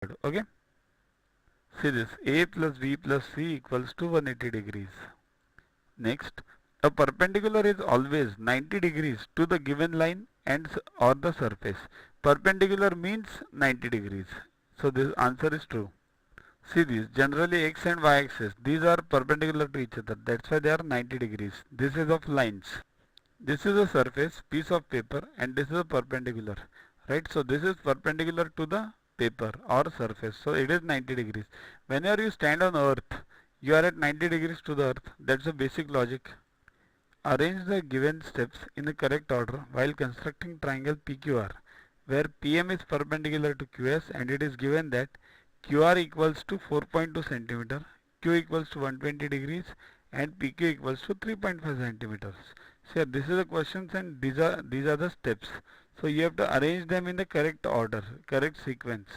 Okay, see this, A plus B plus C equals to 180 degrees. Next, a perpendicular is always 90 degrees to the given line and or the surface. Perpendicular means 90 degrees. So this answer is true. See this, generally x and y axis, these are perpendicular to each other. That's why they are 90 degrees. This is of lines. This is a surface, piece of paper, and this is a perpendicular. Right? So this is perpendicular to the paper or surface. So it is 90 degrees. Whenever you stand on earth, you are at 90 degrees to the earth. That's the basic logic. Arrange the given steps in the correct order while constructing triangle PQR, where PM is perpendicular to QS and it is given that QR equals to 4.2 centimeter, Q equals to 120 degrees and PQ equals to 3.5 centimeters. So this is the questions and these are the steps. So you have to arrange them in the correct order, correct sequence.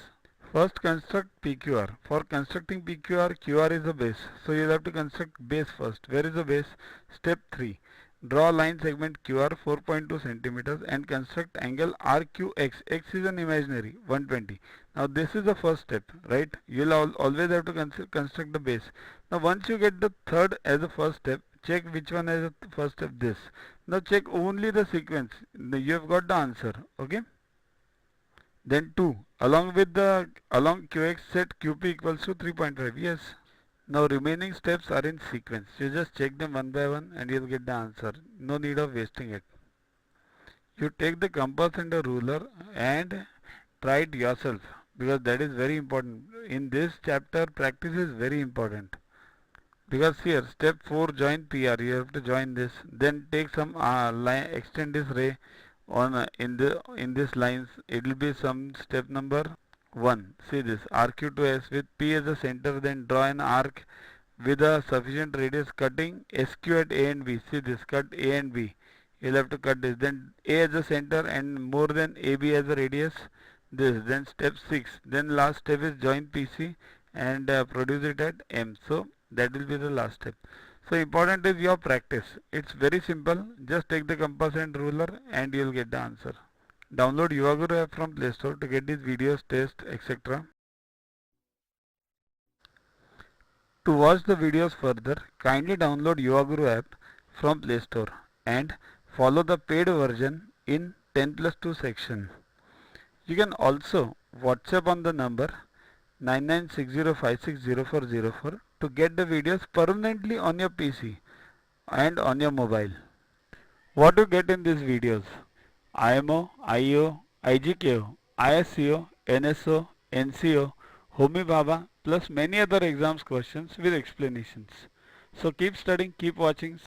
First construct PQR. For constructing PQR, QR is the base. So you have to construct base first. Where is the base? Step 3. Draw line segment QR 4.2 centimeters and construct angle RQX. X is an imaginary 120. Now this is the first step, right? You'll always have to construct the base. Now once you get the third as the first step, check which one as the first step, this. Now check only the sequence. You have got the answer. Okay. Then 2. Along QX set QP equals to 3.5. Yes. Now remaining steps are in sequence. You just check them one by one and you'll get the answer. No need of wasting it. You take the compass and a ruler and try it yourself, because that is very important. In this chapter, practice is very important. Because here, step 4, join PR. You have to join this. Then take some line, extend this ray on in this lines. It will be some step number 1. See this, RQ to S with P as a center. Then draw an arc with a sufficient radius cutting SQ at A and B. See this, cut A and B. You'll have to cut this. Then A as a center and more than AB as a radius. This. Then step 6. Then last step is join PC and produce it at M. So that will be the last step. So important is your practice. It's very simple. Just take the compass and ruler and you'll get the answer. Download Yuva app from Play Store to get these videos, tests, etc. To watch the videos further, kindly download Yuva app from Play Store and follow the paid version in 10+2 section. You can also WhatsApp on the number 9960560404 to get the videos permanently on your PC and on your mobile. What to get in these videos? IMO, IO, IGKO, ISCO, NSO, NCO, Homi Bhabha plus many other exams questions with explanations. So keep studying, keep watching.